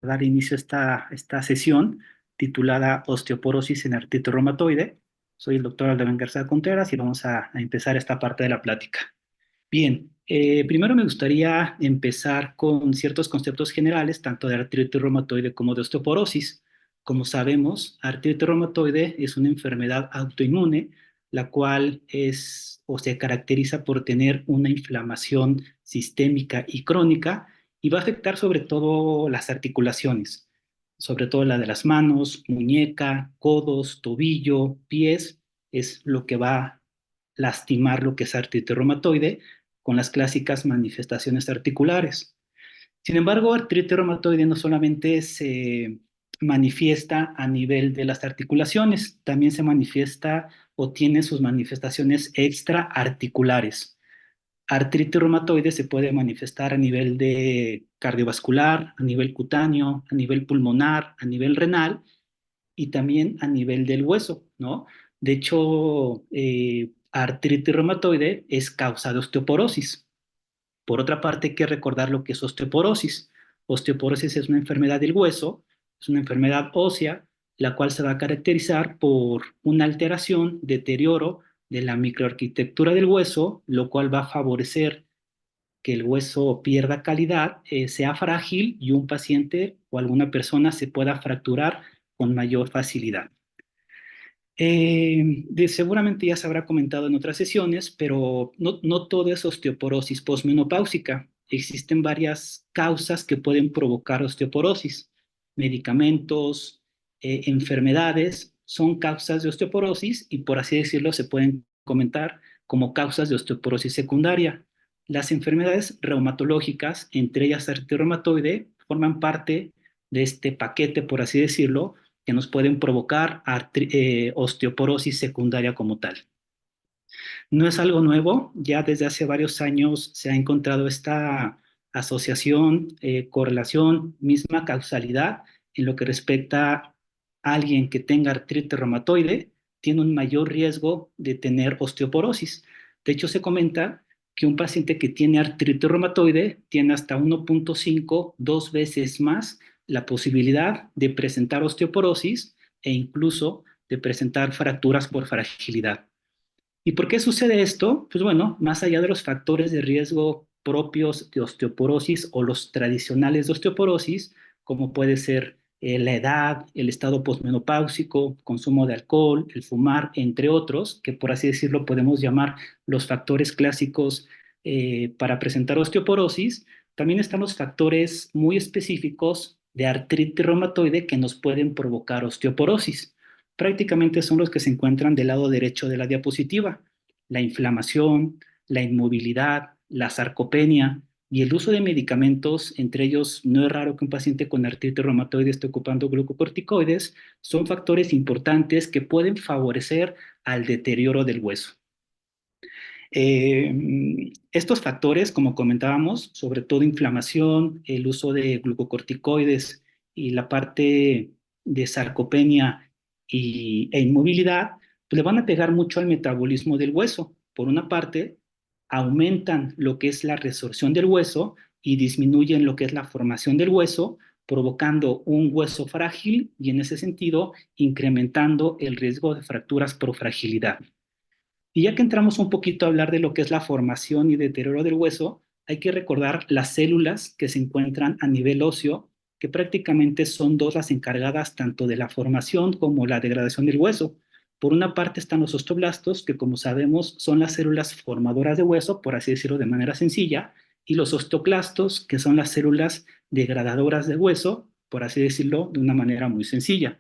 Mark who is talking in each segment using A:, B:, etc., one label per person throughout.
A: dar inicio a esta sesión titulada Osteoporosis en artritis reumatoide. Soy el doctor Aldaven García Contreras y vamos a empezar esta parte de la plática. Bien, primero me gustaría empezar con ciertos conceptos generales, tanto de artritis reumatoide como de osteoporosis. Como sabemos, artritis reumatoide es una enfermedad autoinmune, la cual es o se caracteriza por tener una inflamación sistémica y crónica y va a afectar sobre todo las articulaciones, sobre todo la de las manos, muñeca, codos, tobillo, pies, es lo que va a lastimar lo que es artritis reumatoide con las clásicas manifestaciones articulares. Sin embargo, artritis reumatoide no solamente se manifiesta a nivel de las articulaciones, también se manifiesta o tiene sus manifestaciones extraarticulares. Artritis reumatoide se puede manifestar a nivel de cardiovascular, a nivel cutáneo, a nivel pulmonar, a nivel renal y también a nivel del hueso, ¿no? De hecho, artritis reumatoide es causa de osteoporosis. Por otra parte, hay que recordar lo que es osteoporosis. Osteoporosis es una enfermedad del hueso, es una enfermedad ósea, la cual se va a caracterizar por una alteración, deterioro de la microarquitectura del hueso, lo cual va a favorecer que el hueso pierda calidad, sea frágil y un paciente o alguna persona se pueda fracturar con mayor facilidad. Seguramente ya se habrá comentado en otras sesiones, pero no todo es osteoporosis posmenopáusica. Existen varias causas que pueden provocar osteoporosis. Medicamentos, enfermedades son causas de osteoporosis y por así decirlo se pueden comentar como causas de osteoporosis secundaria. Las enfermedades reumatológicas, entre ellas artritis reumatoide, forman parte de este paquete, por así decirlo, que nos pueden provocar osteoporosis secundaria como tal. No es algo nuevo, ya desde hace varios años se ha encontrado esta asociación, correlación, misma causalidad en lo que respecta a alguien que tenga artritis reumatoide, tiene un mayor riesgo de tener osteoporosis. De hecho, se comenta que un paciente que tiene artritis reumatoide tiene hasta 1.5, dos veces más la posibilidad de presentar osteoporosis e incluso de presentar fracturas por fragilidad. ¿Y por qué sucede esto? Pues bueno, más allá de los factores de riesgo propios de osteoporosis o los tradicionales de osteoporosis, como puede ser la edad, el estado posmenopáusico, consumo de alcohol, el fumar, entre otros, que por así decirlo podemos llamar los factores clásicos para presentar osteoporosis, también están los factores muy específicos de artritis reumatoide que nos pueden provocar osteoporosis. Prácticamente son los que se encuentran del lado derecho de la diapositiva: la inflamación, la inmovilidad, la sarcopenia y el uso de medicamentos. Entre ellos, no es raro que un paciente con artritis reumatoide esté ocupando glucocorticoides. Son factores importantes que pueden favorecer al deterioro del hueso. Estos factores, como comentábamos, sobre todo inflamación, el uso de glucocorticoides y la parte de sarcopenia e inmovilidad, pues le van a pegar mucho al metabolismo del hueso. Por una parte, aumentan lo que es la resorción del hueso y disminuyen lo que es la formación del hueso, provocando un hueso frágil y en ese sentido incrementando el riesgo de fracturas por fragilidad. Y ya que entramos un poquito a hablar de lo que es la formación y deterioro del hueso, hay que recordar las células que se encuentran a nivel óseo, que prácticamente son dos las encargadas tanto de la formación como la degradación del hueso. Por una parte están los osteoblastos, que como sabemos son las células formadoras de hueso, por así decirlo de manera sencilla, y los osteoclastos, que son las células degradadoras de hueso, por así decirlo de una manera muy sencilla.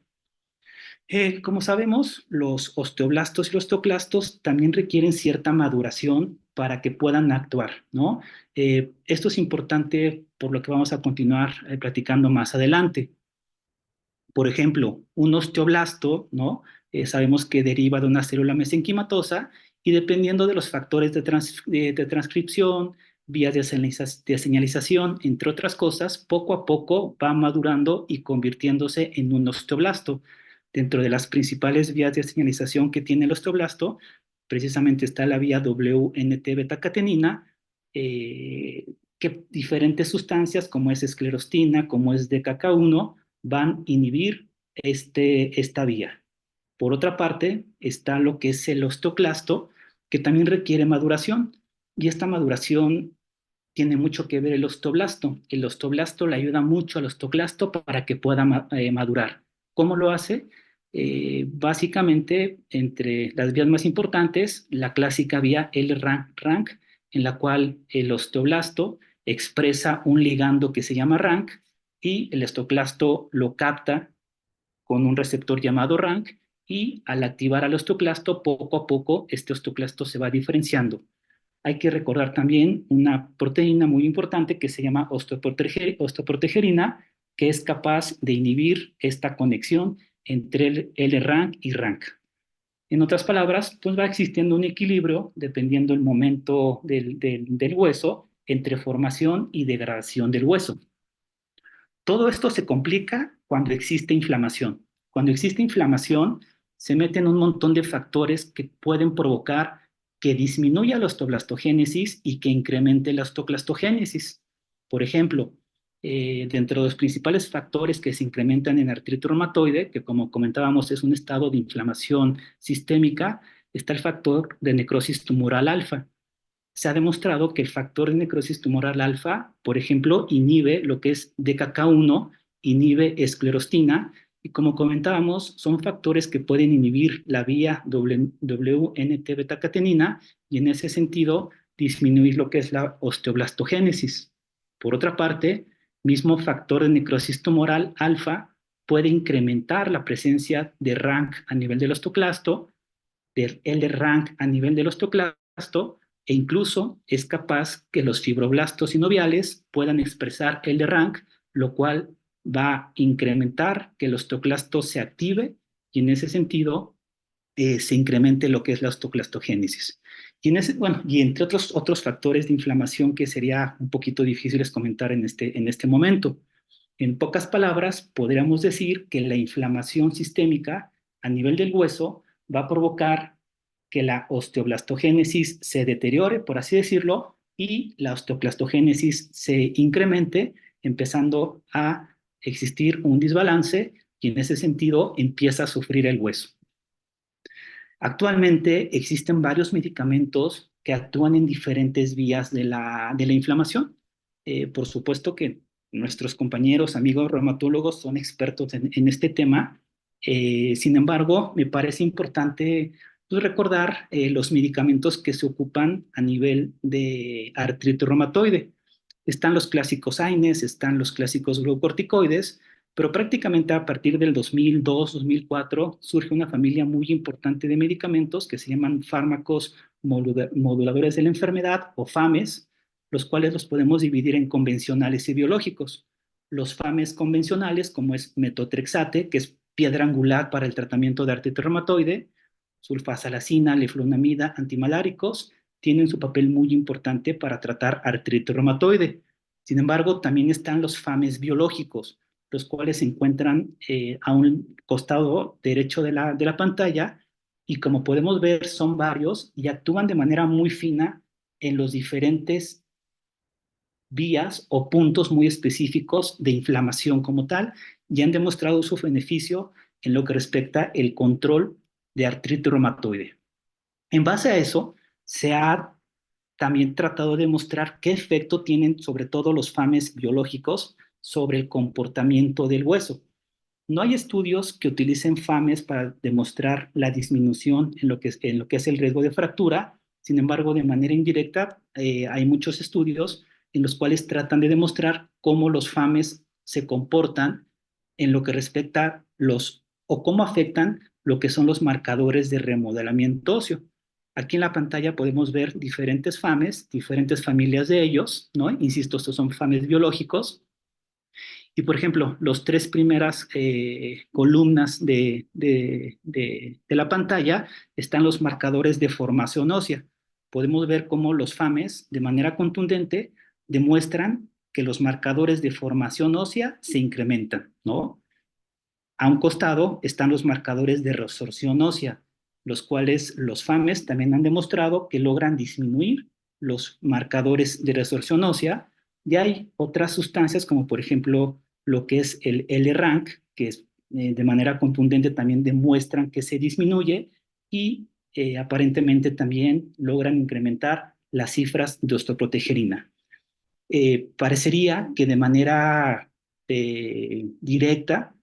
A: Como sabemos, los osteoblastos y los osteoclastos también requieren cierta maduración para que puedan actuar, ¿no? Esto es importante por lo que vamos a continuar platicando más adelante. Por ejemplo, un osteoblasto, ¿no? Sabemos que deriva de una célula mesenquimatosa y dependiendo de los factores de transcripción, vías de señalización, entre otras cosas, poco a poco va madurando y convirtiéndose en un osteoblasto. Dentro de las principales vías de señalización que tiene el osteoblasto, precisamente está la vía WNT beta-catenina, que diferentes sustancias, como es esclerostina, como es DKK1, van a inhibir esta vía. Por otra parte, está lo que es el osteoclasto, que también requiere maduración, y esta maduración tiene mucho que ver el osteoblasto. El osteoblasto le ayuda mucho al osteoclasto para que pueda madurar. ¿Cómo lo hace? Básicamente, entre las vías más importantes, la clásica vía L-RANK, en la cual el osteoblasto expresa un ligando que se llama RANK y el osteoclasto lo capta con un receptor llamado RANK, y al activar al osteoclasto, poco a poco este osteoclasto se va diferenciando. Hay que recordar también una proteína muy importante que se llama osteoprotegerina, que es capaz de inhibir esta conexión entre el L-RANK y RANK. En otras palabras, pues va existiendo un equilibrio dependiendo el momento del hueso entre formación y degradación del hueso. Todo esto se complica cuando existe inflamación. Cuando existe inflamación, se meten un montón de factores que pueden provocar que disminuya la osteoblastogénesis y que incremente la osteoclastogénesis. Por ejemplo, dentro de los principales factores que se incrementan en artritis reumatoide, que como comentábamos es un estado de inflamación sistémica, está el factor de necrosis tumoral alfa. Se ha demostrado que el factor de necrosis tumoral alfa, por ejemplo, inhibe lo que es DKK1, inhibe esclerostina, y como comentábamos, son factores que pueden inhibir la vía WNT-betacatenina y en ese sentido disminuir lo que es la osteoblastogénesis. Por otra parte, mismo factor de necrosis tumoral alfa puede incrementar la presencia de RANK a nivel del osteoclasto, del L-RANK a nivel del osteoclasto, e incluso es capaz que los fibroblastos sinoviales puedan expresar L-RANK, lo cual va a incrementar que el osteoclasto se active y en ese sentido se incremente lo que es la osteoclastogénesis. Bueno, y entre otros factores de inflamación que sería un poquito difíciles comentar en este momento. En pocas palabras, podríamos decir que la inflamación sistémica a nivel del hueso va a provocar que la osteoblastogénesis se deteriore, por así decirlo, y la osteoclastogénesis se incremente, empezando a existir un desbalance y en ese sentido empieza a sufrir el hueso. Actualmente existen varios medicamentos que actúan en diferentes vías de la inflamación. Por supuesto que nuestros compañeros, amigos reumatólogos son expertos en este tema. Sin embargo, me parece importante pues, recordar los medicamentos que se ocupan a nivel de artritis reumatoide. Están los clásicos AINES, están los clásicos glucocorticoides, pero prácticamente a partir del 2002-2004 surge una familia muy importante de medicamentos que se llaman fármacos moduladores de la enfermedad o FAMES, los cuales los podemos dividir en convencionales y biológicos. Los FAMES convencionales, como es metotrexate, que es piedra angular para el tratamiento de artritis reumatoide, sulfasalacina, leflunomida, antimaláricos, tienen su papel muy importante para tratar artritis reumatoide. Sin embargo, también están los FAMES biológicos, los cuales se encuentran a un costado derecho de la pantalla y como podemos ver son varios y actúan de manera muy fina en los diferentes vías o puntos muy específicos de inflamación como tal y han demostrado su beneficio en lo que respecta el control de artritis reumatoide. En base a eso, se ha también tratado de demostrar qué efecto tienen sobre todo los FAMES biológicos sobre el comportamiento del hueso. No hay estudios que utilicen FAMES para demostrar la disminución en lo que es el riesgo de fractura. Sin embargo, de manera indirecta, hay muchos estudios en los cuales tratan de demostrar cómo los FAMES se comportan en lo que respecta o cómo afectan lo que son los marcadores de remodelamiento óseo. Aquí en la pantalla podemos ver diferentes FAMES, diferentes familias de ellos, ¿no? Insisto, estos son FAMES biológicos. Y, por ejemplo, las tres primeras columnas de la pantalla están los marcadores de formación ósea. Podemos ver cómo los FAMES, de manera contundente, demuestran que los marcadores de formación ósea se incrementan, ¿no? A un costado están los marcadores de resorción ósea, los cuales los FAMES también han demostrado que logran disminuir los marcadores de resorción ósea, Ya hay otras sustancias como por ejemplo lo que es el L-Rank, que es, de manera contundente también demuestran que se disminuye y aparentemente también logran incrementar las cifras de osteoprotegerina. Parecería que de manera directa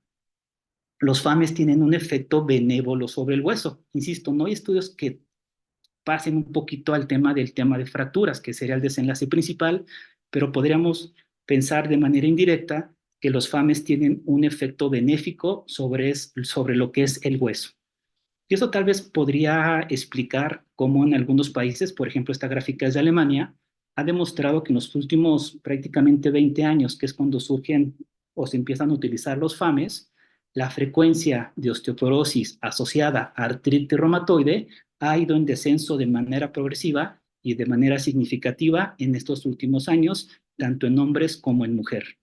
A: los FAMES tienen un efecto benévolo sobre el hueso. Insisto, no hay estudios que pasen un poquito al tema de fracturas, que sería el desenlace principal, pero podríamos pensar de manera indirecta que los FAMES tienen un efecto benéfico sobre lo que es el hueso. Y eso tal vez podría explicar cómo en algunos países, por ejemplo, esta gráfica es de Alemania, ha demostrado que en los últimos prácticamente 20 años, que es cuando surgen o se empiezan a utilizar los FAMES, la frecuencia de osteoporosis asociada a artritis reumatoide ha ido en descenso de manera progresiva y de manera significativa en estos últimos años, tanto en hombres como en mujeres.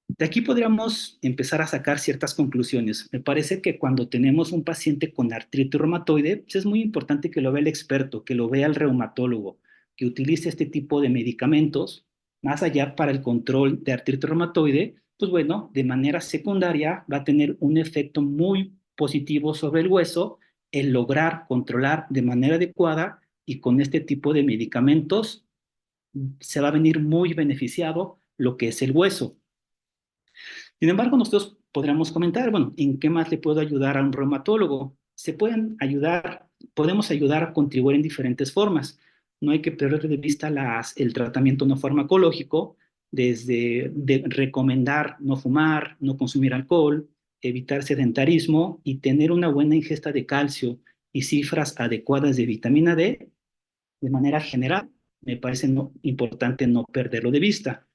A: De aquí podríamos empezar a sacar ciertas conclusiones. Me parece que cuando tenemos un paciente con artritis reumatoide, pues es muy importante que lo vea el experto, que lo vea el reumatólogo, que utilice este tipo de medicamentos, más allá para el control de artritis reumatoide, pues bueno, de manera secundaria va a tener un efecto muy positivo sobre el hueso el lograr controlar de manera adecuada y con este tipo de medicamentos se va a venir muy beneficiado lo que es el hueso. Sin embargo, nosotros podríamos comentar, bueno, ¿en qué más le puedo ayudar a un reumatólogo? Podemos ayudar a contribuir en diferentes formas. No hay que perder de vista el tratamiento no farmacológico, desde recomendar no fumar, no consumir alcohol, evitar sedentarismo y tener una buena ingesta de calcio y cifras adecuadas de vitamina D de manera general. Me parece importante no perderlo de vista.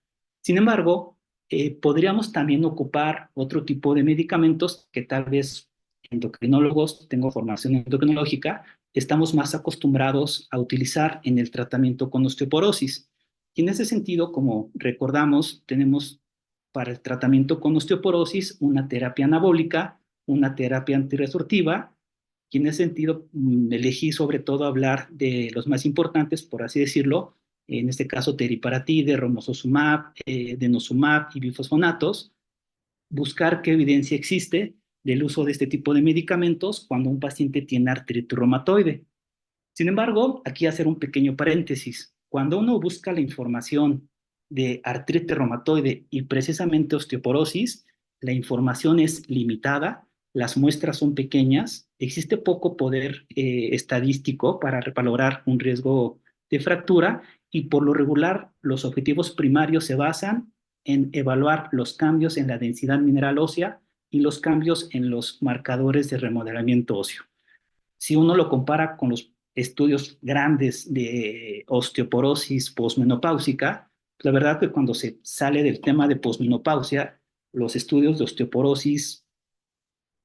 A: Sin embargo, podríamos también ocupar otro tipo de medicamentos que tal vez endocrinólogos, tengo formación endocrinológica, estamos más acostumbrados a utilizar en el tratamiento con osteoporosis. Y en ese sentido, como recordamos, tenemos para el tratamiento con osteoporosis una terapia anabólica, una terapia antirresortiva, y en ese sentido elegí sobre todo hablar de los más importantes, por así decirlo, en este caso teriparatide, romosozumab, denosumab y bifosfonatos, buscar qué evidencia existe del uso de este tipo de medicamentos cuando un paciente tiene artritis reumatoide. Sin embargo, aquí hacer un pequeño paréntesis. Cuando uno busca la información de artritis reumatoide y precisamente osteoporosis, la información es limitada, las muestras son pequeñas, existe poco poder estadístico para valorar un riesgo de fractura y por lo regular los objetivos primarios se basan en evaluar los cambios en la densidad mineral ósea y los cambios en los marcadores de remodelamiento óseo. Si uno lo compara con los estudios grandes de osteoporosis posmenopáusica, la verdad que cuando se sale del tema de posmenopausia, los estudios de osteoporosis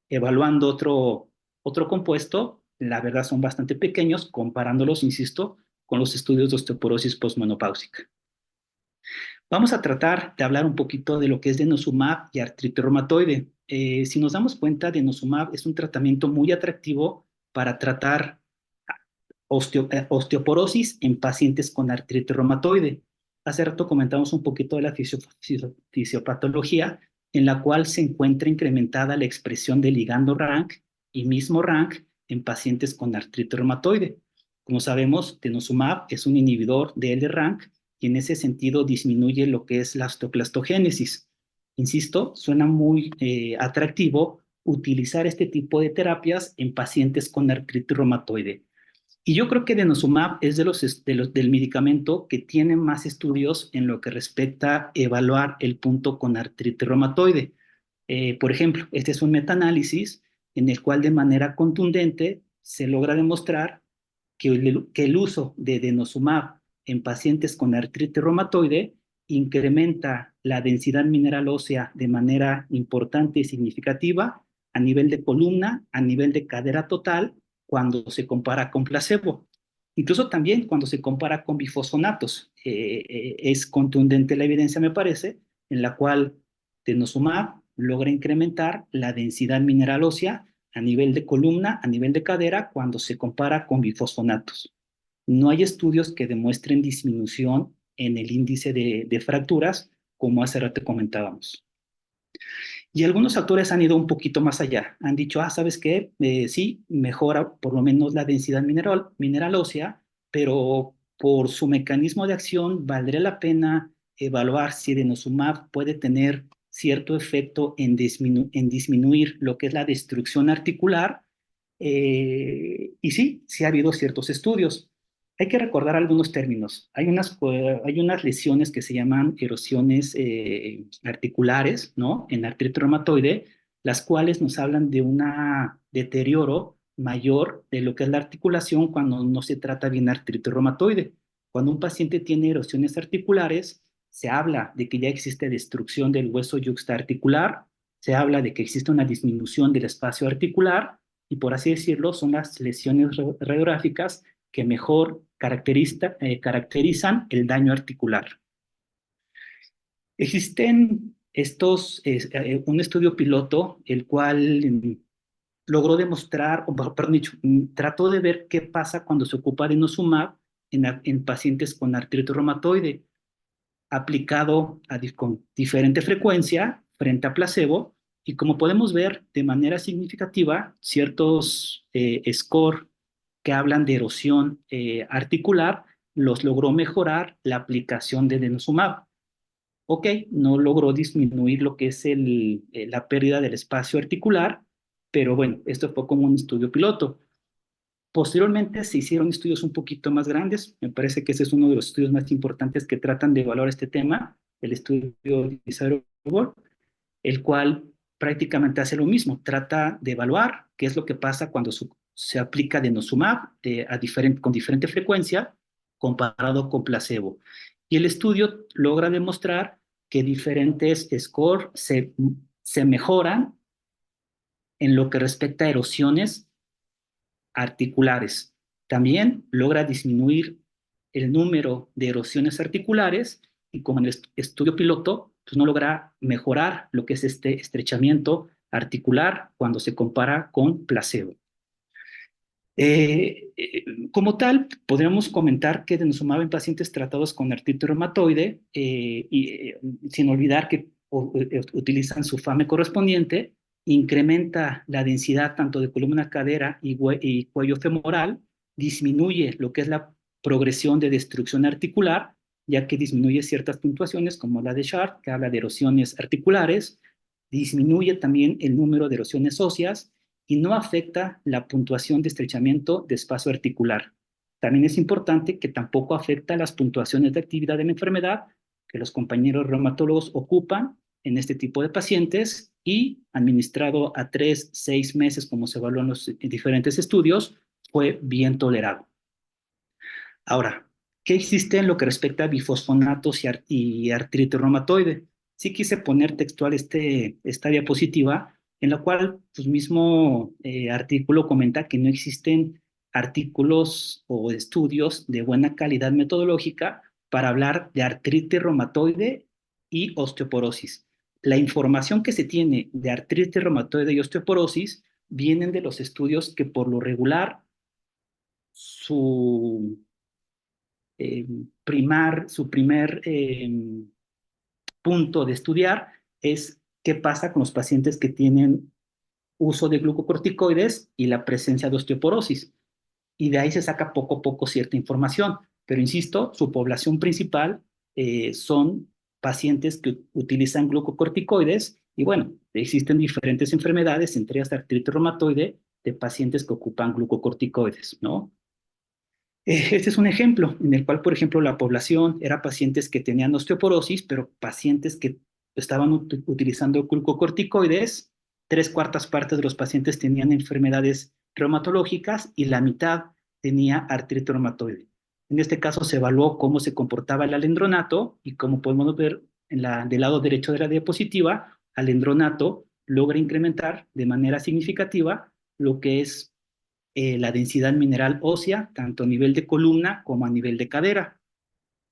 A: evaluando otro compuesto, la verdad son bastante pequeños comparándolos, insisto, con los estudios de osteoporosis posmenopáusica. Vamos a tratar de hablar un poquito de lo que es denosumab y artritis reumatoide. Si nos damos cuenta, denosumab es un tratamiento muy atractivo para tratar osteoporosis en pacientes con artritis reumatoide. Hace rato comentamos un poquito de la fisiopatología, en la cual se encuentra incrementada la expresión del ligando RANK y mismo RANK en pacientes con artritis reumatoide. Como sabemos, denosumab es un inhibidor de L-RANK y en ese sentido disminuye lo que es la osteoclastogénesis. Insisto, suena muy atractivo utilizar este tipo de terapias en pacientes con artritis reumatoide. Y yo creo que denosumab es del medicamento que tiene más estudios en lo que respecta a evaluar el punto con artritis reumatoide. Por ejemplo, este es un metaanálisis en el cual de manera contundente se logra demostrar que el uso de denosumab en pacientes con artritis reumatoide incrementa la densidad mineral ósea de manera importante y significativa a nivel de columna, a nivel de cadera total, cuando se compara con placebo. Incluso también cuando se compara con bifosfonatos. Es contundente la evidencia, me parece, en la cual denosumab logra incrementar la densidad mineral ósea a nivel de columna, a nivel de cadera, cuando se compara con bifosfonatos. No hay estudios que demuestren disminución en el índice de fracturas, como hace rato comentábamos. Y algunos autores han ido un poquito más allá. Han dicho, ¿sabes qué? Sí, mejora por lo menos la densidad mineral ósea, pero por su mecanismo de acción valdría la pena evaluar si denosumab puede tener cierto efecto en disminuir lo que es la destrucción articular. Y sí, sí ha habido ciertos estudios. Hay que recordar algunos términos. Hay unas lesiones que se llaman erosiones articulares, ¿no? En artritis reumatoide, las cuales nos hablan de un deterioro mayor de lo que es la articulación cuando no se trata bien artritis reumatoide. Cuando un paciente tiene erosiones articulares, se habla de que ya existe destrucción del hueso yuxtaarticular, se habla de que existe una disminución del espacio articular, y por así decirlo, son las lesiones radiográficas que mejor caracterizan el daño articular. Existen un estudio piloto, el cual logró demostrar, o perdón dicho, trató de ver qué pasa cuando se ocupa denosumab en pacientes con artritis reumatoide, aplicado con diferente frecuencia frente a placebo, y como podemos ver de manera significativa, ciertos score que hablan de erosión articular los logró mejorar la aplicación de denosumab. Ok, no logró disminuir lo que es la pérdida del espacio articular, pero bueno, esto fue como un estudio piloto. Posteriormente se hicieron estudios un poquito más grandes. Me parece que ese es uno de los estudios más importantes que tratan de evaluar este tema, el estudio de Isarobol, el cual prácticamente hace lo mismo, trata de evaluar qué es lo que pasa cuando se aplica denosumab con diferente frecuencia comparado con placebo. Y el estudio logra demostrar que diferentes scores se mejoran en lo que respecta a erosiones articulares. También logra disminuir el número de erosiones articulares, y como en el estudio piloto, pues no logra mejorar lo que es este estrechamiento articular cuando se compara con placebo. Como tal, podríamos comentar que denosumab en pacientes tratados con artritis reumatoide, sin olvidar que utilizan su FAME correspondiente, incrementa la densidad tanto de columna cadera y cuello femoral, disminuye lo que es la progresión de destrucción articular, ya que disminuye ciertas puntuaciones como la de Sharp, que habla de erosiones articulares, disminuye también el número de erosiones óseas, y no afecta la puntuación de estrechamiento de espacio articular. También es importante que tampoco afecta las puntuaciones de actividad de la enfermedad que los compañeros reumatólogos ocupan en este tipo de pacientes, y administrado a 3, 6 meses, como se evaluó en los diferentes estudios, fue bien tolerado. Ahora, ¿qué existe en lo que respecta a bifosfonatos y artritis reumatoide? Sí quise poner textual esta diapositiva, en la cual pues mismo artículo comenta que no existen artículos o estudios de buena calidad metodológica para hablar de artritis reumatoide y osteoporosis. La información que se tiene de artritis reumatoide y osteoporosis vienen de los estudios que por lo regular su su primer punto de estudiar es qué pasa con los pacientes que tienen uso de glucocorticoides y la presencia de osteoporosis. Y de ahí se saca poco a poco cierta información. Pero insisto, su población principal son pacientes que utilizan glucocorticoides, y bueno, existen diferentes enfermedades, entre ellas artritis reumatoide, de pacientes que ocupan glucocorticoides, ¿no? Este es un ejemplo en el cual, por ejemplo, la población era pacientes que tenían osteoporosis, pero pacientes que estaban utilizando glucocorticoides. 3/4 de los pacientes tenían enfermedades reumatológicas y la mitad tenía artritis reumatoide. En este caso se evaluó cómo se comportaba el alendronato, y como podemos ver del lado derecho de la diapositiva, alendronato logra incrementar de manera significativa lo que es la densidad mineral ósea, tanto a nivel de columna como a nivel de cadera.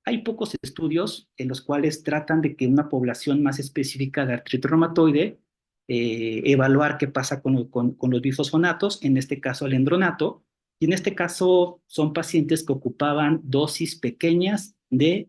A: Hay pocos estudios en los cuales tratan de que una población más específica de artritis reumatoide, evaluar qué pasa con los bifosfonatos, en este caso alendronato, y en este caso son pacientes que ocupaban dosis pequeñas de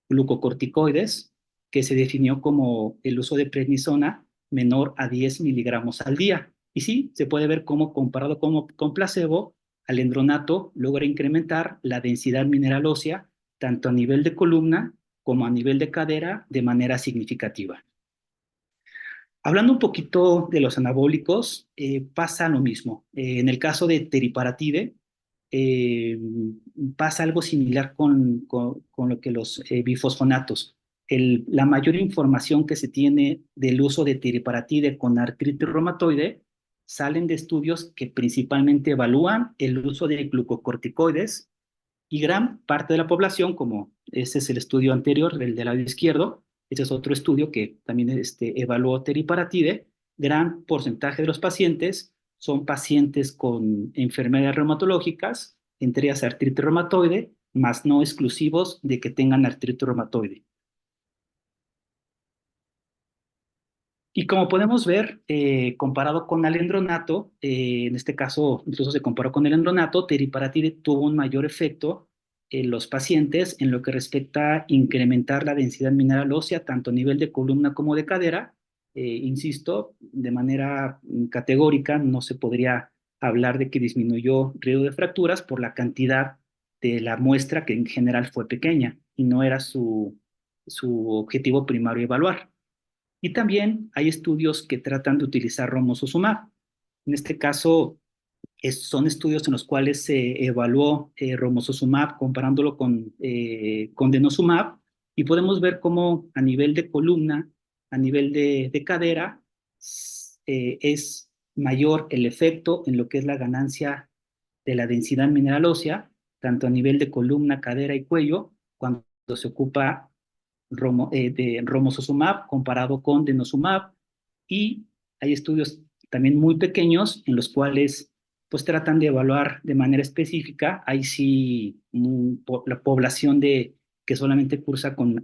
A: glucocorticoides, que se definió como el uso de prednisona menor a 10 miligramos al día. Y sí, se puede ver cómo comparado con placebo, alendronato logra incrementar la densidad mineral ósea tanto a nivel de columna como a nivel de cadera de manera significativa. Hablando un poquito de los anabólicos, pasa lo mismo. En el caso de teriparatide, eh, pasa algo similar con lo que los bifosfonatos. La mayor información que se tiene del uso de teriparatide con artritis reumatoide salen de estudios que principalmente evalúan el uso de glucocorticoides y gran parte de la población, como ese es el estudio anterior, el del lado izquierdo, ese es otro estudio que también evaluó teriparatide, gran porcentaje de los pacientes son pacientes con enfermedades reumatológicas, entre ellas artritis reumatoide, más no exclusivos de que tengan artritis reumatoide. Y como podemos ver, comparado con alendronato, en este caso incluso se comparó con el alendronato, teriparatide tuvo un mayor efecto en los pacientes en lo que respecta a incrementar la densidad mineral ósea, tanto a nivel de columna como de cadera. Insisto, de manera categórica no se podría hablar de que disminuyó riesgo de fracturas por la cantidad de la muestra que en general fue pequeña y no era su objetivo primario evaluar. Y también hay estudios que tratan de utilizar romosozumab. En este caso, son estudios en los cuales se evaluó romosozumab comparándolo con denosumab y podemos ver cómo a nivel de columna, a nivel de cadera, es mayor el efecto en lo que es la ganancia de la densidad mineral ósea, tanto a nivel de columna, cadera y cuello, cuando se ocupa de romosozumab comparado con denosumab, y hay estudios también muy pequeños en los cuales pues tratan de evaluar de manera específica, ahí sí la población que solamente cursa con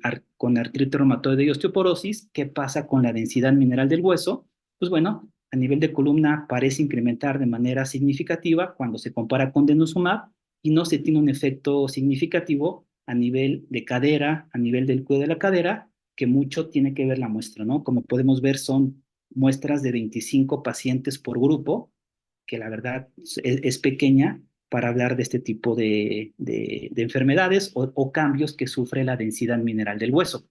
A: artritis reumatoide y osteoporosis, qué pasa con la densidad mineral del hueso. Pues bueno, a nivel de columna parece incrementar de manera significativa cuando se compara con denosumab y no se tiene un efecto significativo a nivel de cadera, a nivel del cuello de la cadera, que mucho tiene que ver la muestra, ¿no? Como podemos ver, son muestras de 25 pacientes por grupo, que la verdad es pequeña para hablar de este tipo de enfermedades o cambios que sufre la densidad mineral del hueso.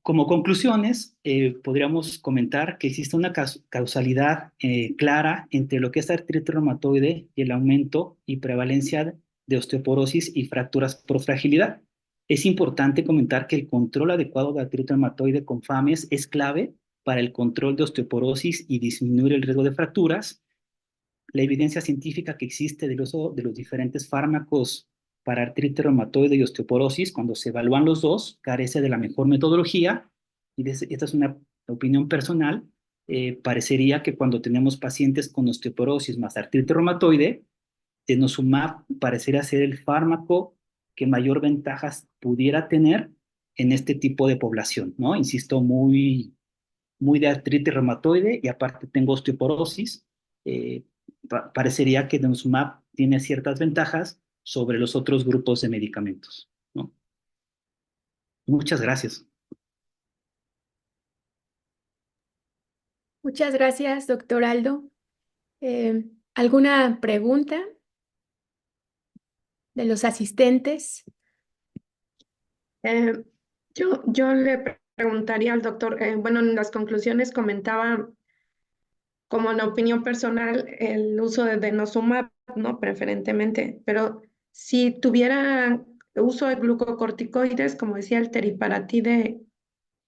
A: Como conclusiones, podríamos comentar que existe una causalidad clara entre lo que es artritis reumatoide y el aumento y prevalencia de osteoporosis y fracturas por fragilidad. Es importante comentar que el control adecuado de artritis reumatoide con FAMES es clave para el control de osteoporosis y disminuir el riesgo de fracturas. La evidencia científica que existe del uso de los diferentes fármacos para artritis reumatoide y osteoporosis, cuando se evalúan los dos, carece de la mejor metodología, y esta es una opinión personal, parecería que cuando tenemos pacientes con osteoporosis más artritis reumatoide, denosumab parecería ser el fármaco que mayor ventajas pudiera tener en este tipo de población, ¿no? Insisto, muy de artritis reumatoide y aparte tengo osteoporosis, parecería que denosumab tiene ciertas ventajas sobre los otros grupos de medicamentos, ¿no? Muchas gracias.
B: Muchas gracias, doctor Aldo. ¿Alguna pregunta de los asistentes?
C: Eh, yo le preguntaría al doctor, bueno, en las conclusiones comentaba como en opinión personal el uso de denosumab, ¿no? Preferentemente, pero si tuviera uso de glucocorticoides, como decía el teriparatide,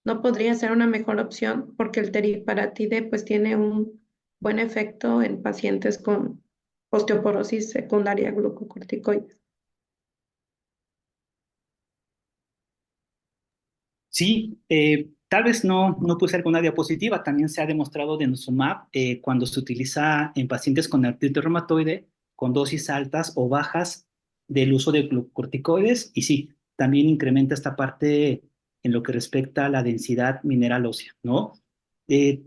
C: no podría ser una mejor opción porque el teriparatide pues tiene un buen efecto en pacientes con osteoporosis secundaria a glucocorticoides.
A: Sí, tal vez no puse alguna diapositiva, también se ha demostrado denosumab cuando se utiliza en pacientes con artritis reumatoide con dosis altas o bajas del uso de glucocorticoides y sí, también incrementa esta parte en lo que respecta a la densidad mineral ósea, ¿no?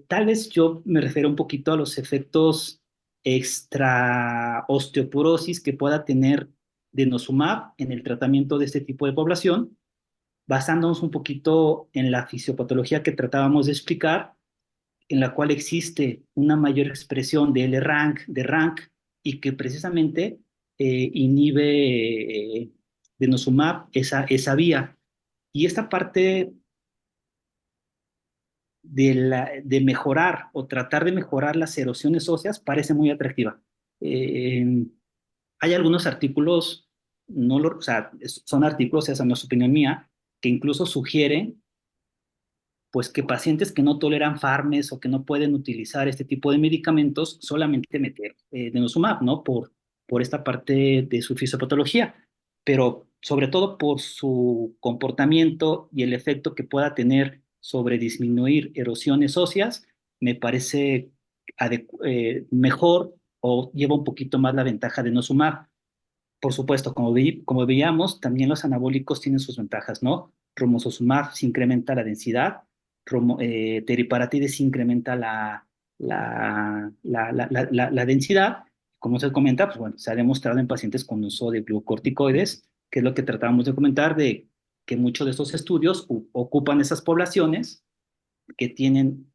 A: Tal vez yo me refiero un poquito a los efectos extra osteoporosis que pueda tener denosumab en el tratamiento de este tipo de población, basándonos un poquito en la fisiopatología que tratábamos de explicar, en la cual existe una mayor expresión de L-RANK, de RANK, y que precisamente inhibe denosumab esa vía. Y esta parte de mejorar o tratar de mejorar las erosiones óseas parece muy atractiva. Hay algunos artículos, o sea, son artículos, esa no es opinión mía, que incluso sugieren pues que pacientes que no toleran fármacos o que no pueden utilizar este tipo de medicamentos, solamente meter denosumab, ¿no? Por esta parte de su fisiopatología, pero sobre todo por su comportamiento y el efecto que pueda tener sobre disminuir erosiones óseas, me parece mejor o lleva un poquito más la ventaja de denosumab. Por supuesto, como veíamos, también los anabólicos tienen sus ventajas, ¿no? Romosozumab se incrementa la densidad, teriparatide se incrementa la densidad. Como se comenta, pues bueno, se ha demostrado en pacientes con uso de glucocorticoides, que es lo que tratábamos de comentar, de que muchos de estos estudios ocupan esas poblaciones que tienen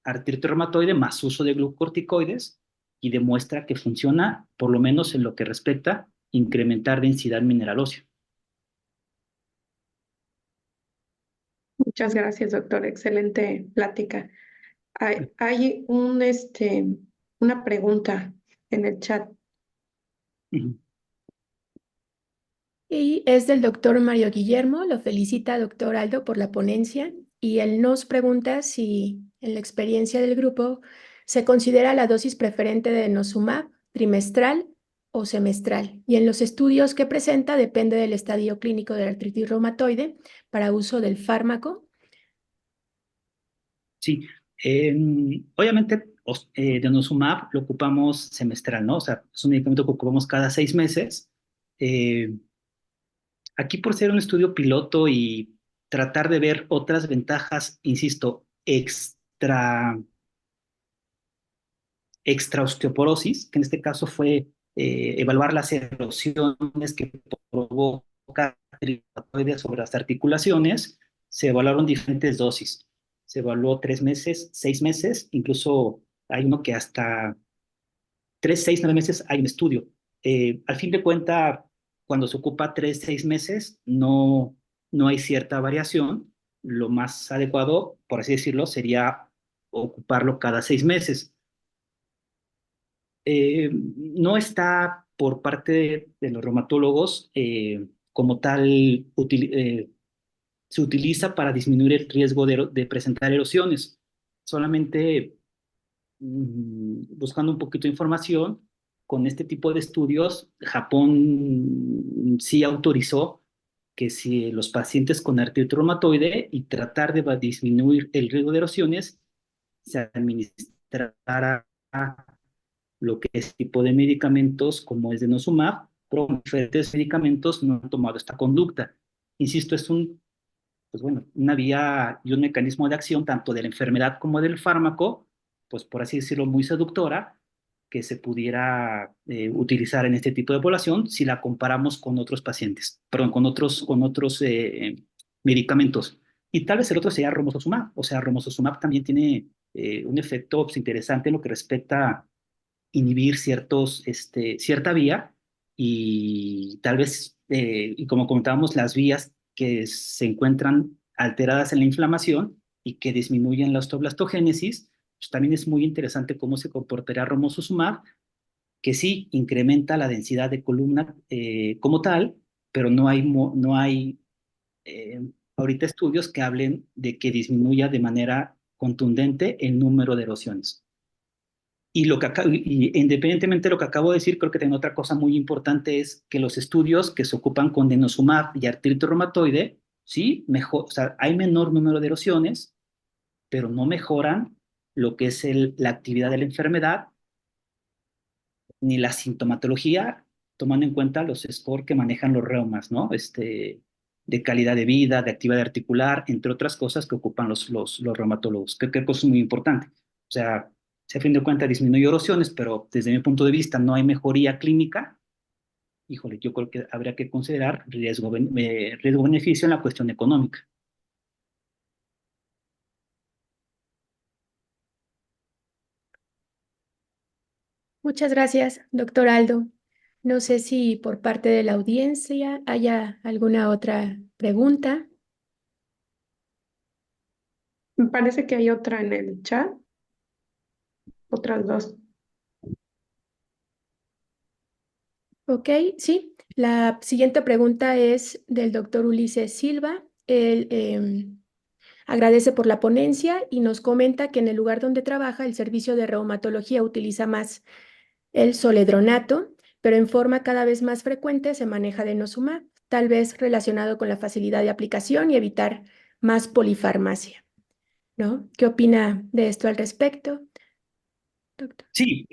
A: artritis reumatoide más uso de glucocorticoides y demuestra que funciona, por lo menos en lo que respecta incrementar densidad mineral ósea.
C: Muchas gracias, doctor. Excelente plática. Hay una pregunta en el chat.
B: Y es del doctor Mario Guillermo. Lo felicita, doctor Aldo, por la ponencia. Y él nos pregunta si en la experiencia del grupo se considera la dosis preferente de denosumab trimestral o semestral. Y en los estudios que presenta depende del estadio clínico de la artritis reumatoide para uso del fármaco.
A: Sí, obviamente denosumab lo ocupamos semestral, ¿no? O sea, es un medicamento que ocupamos cada 6 meses. Aquí por ser un estudio piloto y tratar de ver otras ventajas, insisto, extra osteoporosis, que en este caso fue evaluar las erosiones que provoca reumatoide sobre las articulaciones, se evaluaron diferentes dosis. Se evaluó 3 meses, 6 meses, incluso hay uno que hasta 3, 6, 9 meses hay un estudio. Al fin de cuentas, cuando se ocupa 3, 6 meses, no hay cierta variación. Lo más adecuado, por así decirlo, sería ocuparlo cada 6 meses. No está por parte de los reumatólogos como tal, se utiliza para disminuir el riesgo de presentar erosiones. Solamente buscando un poquito de información, con este tipo de estudios, Japón sí autorizó que si los pacientes con artritis reumatoide y tratar de disminuir el riesgo de erosiones, se administrara lo que es tipo de medicamentos como es denosumab, pero diferentes medicamentos no han tomado esta conducta. Insisto, es pues bueno, una vía y un mecanismo de acción tanto de la enfermedad como del fármaco, pues por así decirlo, muy seductora, que se pudiera utilizar en este tipo de población si la comparamos con otros pacientes, perdón, con otros medicamentos. Y tal vez el otro sería romosozumab. O sea, romosozumab también tiene un efecto pues, interesante en lo que respecta inhibir cierta vía y tal vez, y como comentábamos, las vías que se encuentran alteradas en la inflamación y que disminuyen la osteoblastogénesis, pues también es muy interesante cómo se comportará romosozumab, que sí incrementa la densidad de columna como tal, pero no hay ahorita estudios que hablen de que disminuya de manera contundente el número de erosiones. Y independientemente de lo que acabo de decir, creo que también otra cosa muy importante es que los estudios que se ocupan con denosumab y artritis reumatoide, sí, mejor, o sea, hay menor número de erosiones, pero no mejoran lo que es la actividad de la enfermedad ni la sintomatología, tomando en cuenta los scores que manejan los reumas, ¿no? De calidad de vida, de actividad articular, entre otras cosas que ocupan los reumatólogos. Creo que es muy importante. O sea, si a fin de cuentas disminuye erosiones, pero desde mi punto de vista no hay mejoría clínica, híjole, yo creo que habría que considerar riesgo-beneficio en la cuestión económica.
B: Muchas gracias, doctor Aldo. No sé si por parte de la audiencia haya alguna otra pregunta.
C: Me parece que hay otra en el chat, otras dos.
B: Ok, sí. La siguiente pregunta es del doctor Ulises Silva. Él agradece por la ponencia y nos comenta que en el lugar donde trabaja el servicio de reumatología utiliza más el zoledronato, pero en forma cada vez más frecuente se maneja denosumab, tal vez relacionado con la facilidad de aplicación y evitar más polifarmacia, ¿no? ¿Qué opina de esto al respecto, doctor?
A: Sí,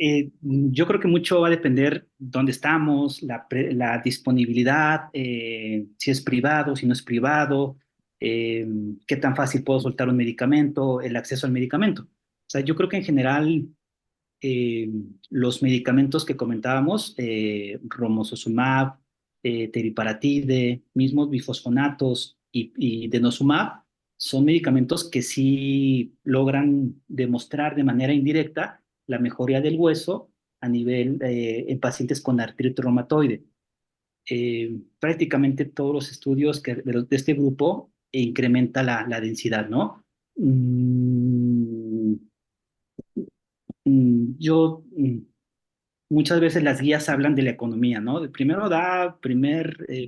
A: yo creo que mucho va a depender dónde estamos, la disponibilidad, si es privado, si no es privado, eh, qué tan fácil puedo soltar un medicamento, el acceso al medicamento. O sea, yo creo que en general eh, los medicamentos que comentábamos, romosozumab, teriparatide, mismos bifosfonatos y denosumab, son medicamentos que sí logran demostrar de manera indirecta la mejoría del hueso a nivel en pacientes con artritis reumatoide. Prácticamente todos los estudios de este grupo incrementa la densidad, ¿no? Mm, yo muchas veces las guías hablan de la economía, ¿no? Primero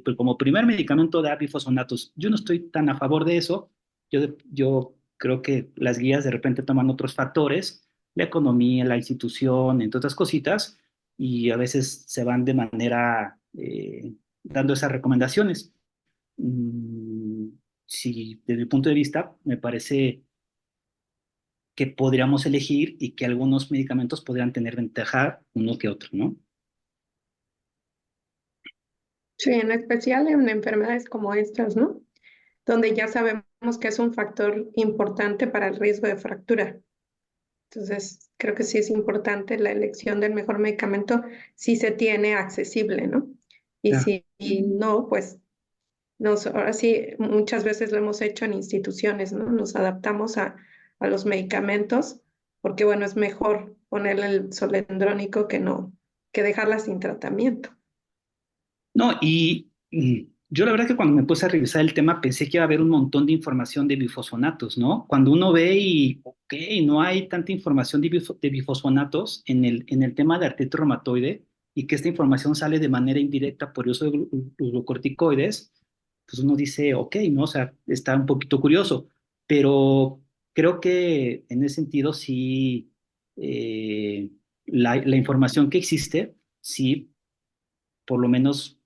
A: pues como primer medicamento da bifosfonatos. Yo no estoy tan a favor de eso. Yo creo que las guías de repente toman otros factores, la economía, la institución, entre otras cositas, y a veces se van de manera dando esas recomendaciones. Mm, sí, desde mi punto de vista, me parece que podríamos elegir y que algunos medicamentos podrían tener ventaja uno que otro, ¿no?
C: Sí, en especial en enfermedades como estas, ¿no? Donde ya sabemos que es un factor importante para el riesgo de fractura. Entonces, creo que sí es importante la elección del mejor medicamento si se tiene accesible, ¿no? Y
A: Ya.
C: si no, pues ahora sí, muchas veces lo hemos hecho en instituciones, ¿no? Nos adaptamos a los medicamentos porque, bueno, es mejor ponerle el solendrónico que no, que dejarla sin tratamiento.
A: No, yo la verdad que cuando me puse a revisar el tema pensé que iba a haber un montón de información de bifosfonatos, ¿no? Cuando uno ve y, ok, no hay tanta información de bifosfonatos en el tema de artritis reumatoide y que esta información sale de manera indirecta por el uso de glucocorticoides, pues uno dice, ok, ¿no? O sea, está un poquito curioso, pero creo que en ese sentido sí, la información que existe, sí por lo menos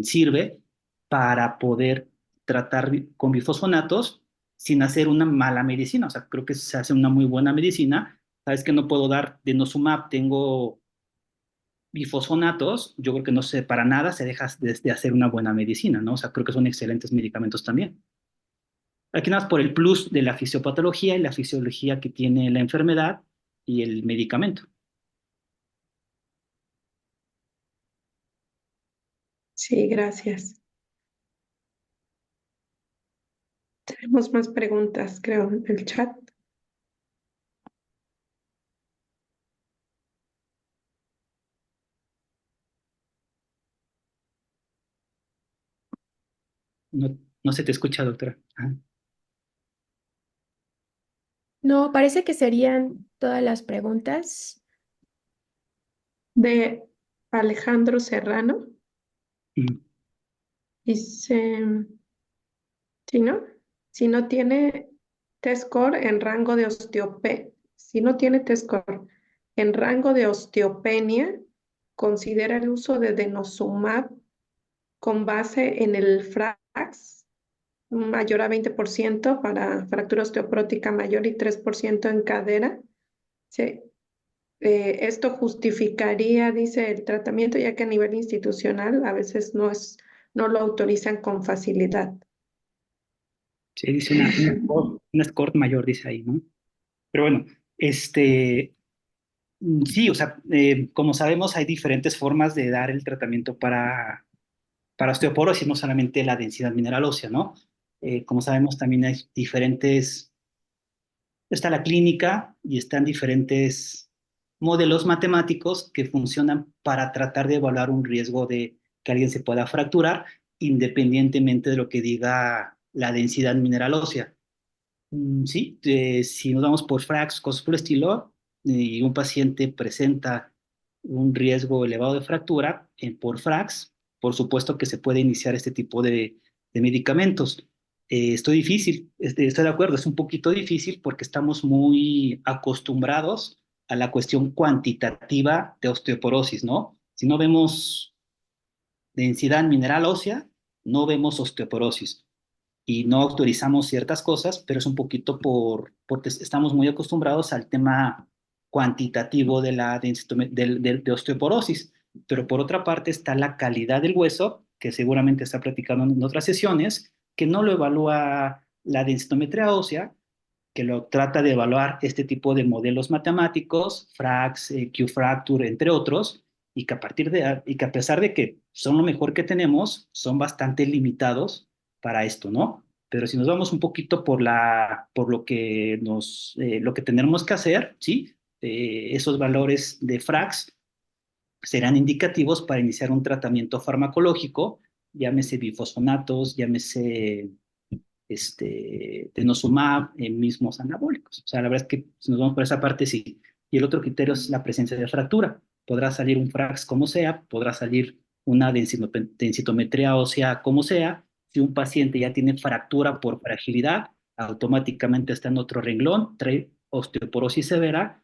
A: sirve para poder tratar con bifosfonatos sin hacer una mala medicina. O sea, creo que se hace una muy buena medicina. Sabes que no puedo dar denosumab, tengo bifosfonatos, yo creo que no se para nada se deja de hacer una buena medicina, ¿no? O sea, creo que son excelentes medicamentos también. Aquí nada más por el plus de la fisiopatología y la fisiología que tiene la enfermedad y el medicamento.
C: Sí, gracias. Tenemos más preguntas, creo, en el chat.
A: No, no se te escucha, doctora. Ajá.
B: No, parece que serían todas las preguntas.
C: De Alejandro Serrano.
A: Mm.
C: Dice, si no, si no tiene T-score en rango de si no tiene T-score en rango de osteopenia, considera el uso de denosumab con base en el FRAX mayor a 20% para fractura osteoprótica mayor y 3% en cadera. Sí. Esto justificaría, dice, el tratamiento, ya que a nivel institucional a veces no lo autorizan con facilidad.
A: Sí, dice una score mayor, dice ahí, ¿no? Pero bueno, Sí, o sea, como sabemos, hay diferentes formas de dar el tratamiento para osteoporosis, no solamente la densidad mineral ósea, ¿no? Como sabemos, también hay diferentes, está la clínica y están diferentes modelos matemáticos que funcionan para tratar de evaluar un riesgo de que alguien se pueda fracturar, independientemente de lo que diga la densidad mineral ósea. Sí, si nos vamos por FRAX, cosas por el estilo, y un paciente presenta un riesgo elevado de fractura por FRAX, por supuesto que se puede iniciar este tipo de medicamentos. Estoy de acuerdo, es un poquito difícil porque estamos muy acostumbrados a la cuestión cuantitativa de osteoporosis, ¿no? Si no vemos densidad mineral ósea, no vemos osteoporosis y no autorizamos ciertas cosas, pero es un poquito porque estamos muy acostumbrados al tema cuantitativo de la de osteoporosis. Pero por otra parte está la calidad del hueso, que seguramente está platicando en otras sesiones, que no lo evalúa la densitometría ósea, que lo trata de evaluar este tipo de modelos matemáticos, FRAX, Q-Fracture, entre otros, y que a pesar de que son lo mejor que tenemos, son bastante limitados para esto, ¿no? Pero si nos vamos un poquito por lo que tenemos que hacer, ¿sí? Esos valores de FRAX serán indicativos para iniciar un tratamiento farmacológico, llámese bifosfonatos, llámese denosumab, mismos anabólicos. O sea, la verdad es que si nos vamos por esa parte, sí. Y el otro criterio es la presencia de fractura. Podrá salir un FRAX como sea, podrá salir una densitometría ósea como sea. Si un paciente ya tiene fractura por fragilidad, automáticamente está en otro renglón, trae osteoporosis severa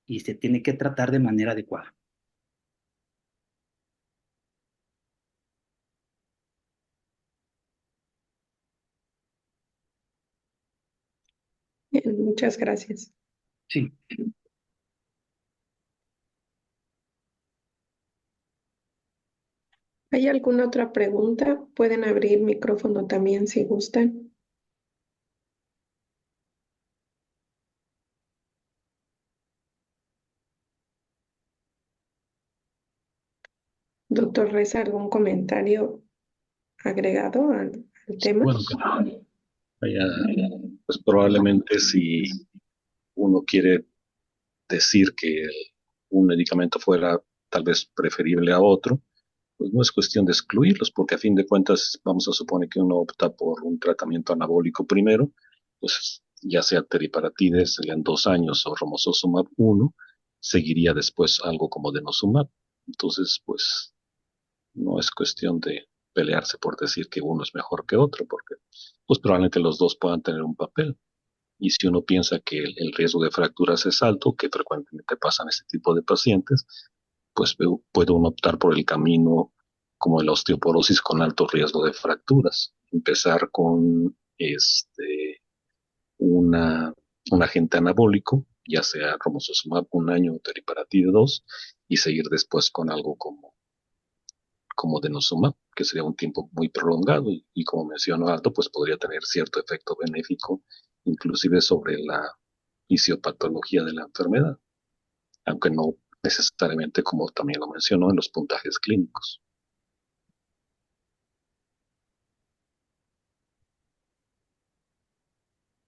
A: y se tiene que tratar de manera adecuada.
C: Bien, muchas gracias.
A: Sí.
C: ¿Hay alguna otra pregunta? Pueden abrir micrófono también si gustan. Doctor Reza, ¿algún comentario agregado al
D: Sí,
C: tema?
D: bueno, que pues probablemente si uno quiere decir que un medicamento fuera tal vez preferible a otro, pues no es cuestión de excluirlos, porque a fin de cuentas vamos a suponer que uno opta por un tratamiento anabólico primero, pues ya sea teriparatide, serían 2 años, o romosozumab uno, seguiría después algo como denosumab. Entonces, pues no es cuestión de pelearse por decir que uno es mejor que otro, porque pues probablemente los dos puedan tener un papel. Y si uno piensa que el riesgo de fracturas es alto, que frecuentemente pasa en este tipo de pacientes, pues puede uno optar por el camino como la osteoporosis con alto riesgo de fracturas. Empezar con una, un agente anabólico, ya sea romosozumab 1 año o teriparatide 2, y seguir después con algo como denosumab, que sería un tiempo muy prolongado y como mencionó Aldo, pues podría tener cierto efecto benéfico, inclusive sobre la fisiopatología de la enfermedad, aunque no necesariamente como también lo mencionó en los puntajes clínicos.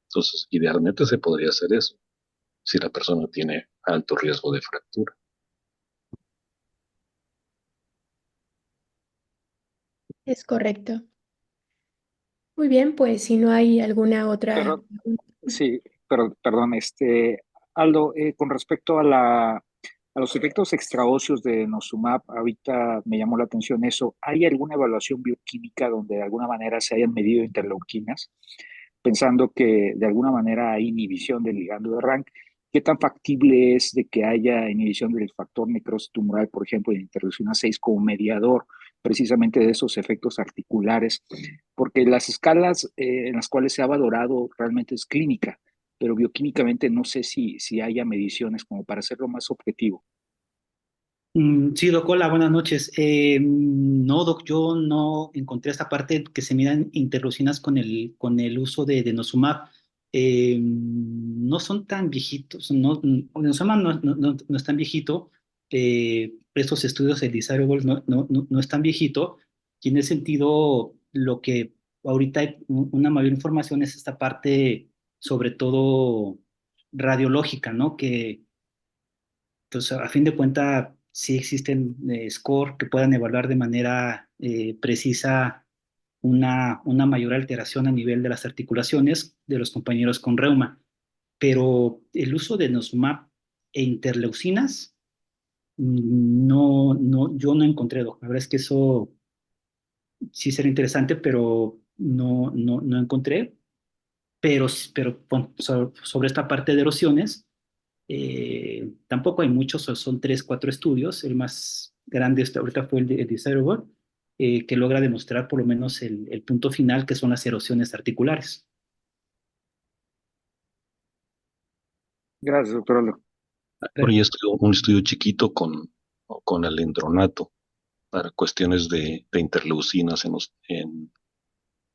D: Entonces, idealmente se podría hacer eso, si la persona tiene alto riesgo de fractura.
B: Es correcto. Muy bien, pues si no hay alguna otra.
E: Perdón, sí, pero, perdón, Aldo, con respecto a los efectos extraóseos de Nosumab, ahorita me llamó la atención eso. ¿Hay alguna evaluación bioquímica donde de alguna manera se hayan medido interleuquinas, pensando que de alguna manera hay inhibición del ligando de Rank? ¿Qué tan factible es de que haya inhibición del factor necrosis tumoral, por ejemplo, de interleucina 6 como mediador precisamente de esos efectos articulares? Porque las escalas en las cuales se ha valorado realmente es clínica, pero bioquímicamente no sé si haya mediciones como para hacerlo más objetivo.
A: Sí, doc, hola, buenas noches. No, doc, yo no encontré esta parte que se midan interleucinas con el uso de denosumab. No son tan viejitos, Denosumab no es tan viejito, estos estudios, el Desirable no es tan viejito, y en ese sentido, lo que ahorita hay una mayor información es esta parte, sobre todo radiológica, ¿no? Que, pues, a fin de cuentas, sí existen score que puedan evaluar de manera precisa una mayor alteración a nivel de las articulaciones de los compañeros con reuma. Pero el uso de denosumab e interleucinas, yo no encontré, doc. La verdad es que eso sí sería interesante, pero no encontré. Pero bueno, sobre esta parte de erosiones, tampoco hay muchos, son 3, 4 estudios. El más grande ahorita fue el de Cerebral, que logra demostrar por lo menos el punto final, que son las erosiones articulares.
E: Gracias, doctor Aldo.
D: Por ahí estuvo un estudio chiquito con alendronato para cuestiones de interleucinas en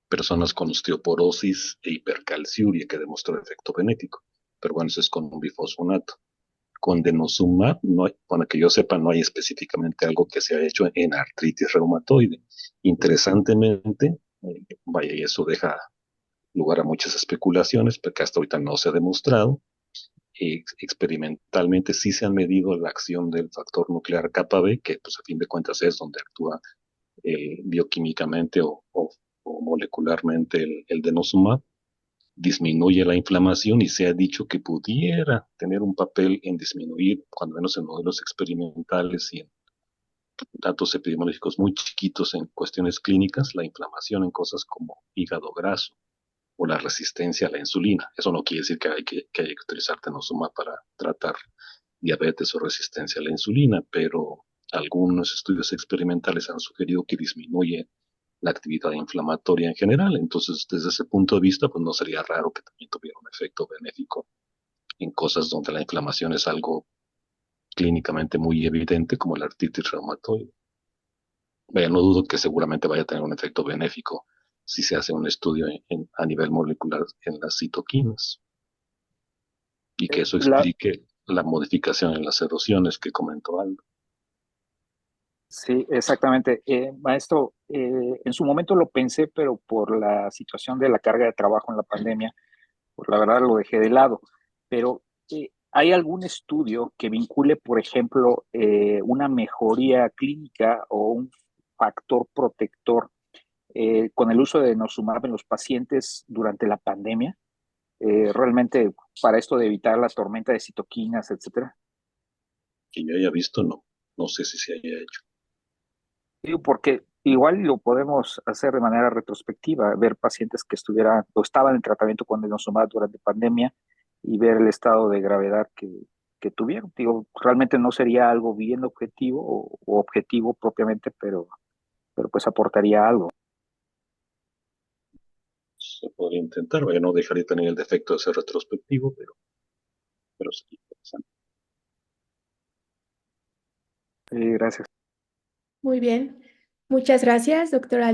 D: personas con osteoporosis e hipercalciuria, que demostró efecto benéfico. Pero bueno, eso es con un bifosfonato. Con denosumab, no hay, bueno, que yo sepa, no hay específicamente algo que se ha hecho en artritis reumatoide. Interesantemente, vaya, y eso deja lugar a muchas especulaciones, porque hasta ahorita no se ha demostrado. Experimentalmente sí se han medido la acción del factor nuclear kappa B, que pues a fin de cuentas es donde actúa bioquímicamente o molecularmente el denosumab, disminuye la inflamación y se ha dicho que pudiera tener un papel en disminuir, cuando menos en modelos experimentales y en datos epidemiológicos muy chiquitos en cuestiones clínicas, la inflamación en cosas como hígado graso o la resistencia a la insulina. Eso no quiere decir que hay que utilizar denosumab para tratar diabetes o resistencia a la insulina, pero algunos estudios experimentales han sugerido que disminuye la actividad inflamatoria en general. Entonces, desde ese punto de vista, pues no sería raro que también tuviera un efecto benéfico en cosas donde la inflamación es algo clínicamente muy evidente, como la artritis reumatoide. Vaya, no dudo que seguramente vaya a tener un efecto benéfico si se hace un estudio a nivel molecular en las citoquinas y que eso
E: La,
D: explique la modificación en las erosiones que comentó Aldo.
E: sí, exactamente. Maestro, en su momento lo pensé, pero por la situación de la carga de trabajo en la pandemia, pues la verdad lo dejé de lado. Pero ¿hay algún estudio que vincule, por ejemplo, una mejoría clínica o un factor protector con el uso de denosumab en los pacientes durante la pandemia? Realmente para esto de evitar la tormenta de citoquinas, etcétera.
D: Que yo haya visto, no sé si se haya hecho.
E: Digo, porque igual lo podemos hacer de manera retrospectiva, ver pacientes que estuvieran o estaban en tratamiento con denosumab durante pandemia y ver el estado de gravedad que tuvieron. Digo, realmente no sería algo bien objetivo o objetivo propiamente, pero pues aportaría algo.
D: Se podría intentar, vaya, no dejaría tener el defecto de ser retrospectivo, pero sería interesante.
E: Gracias.
B: Muy bien. Muchas gracias, doctora.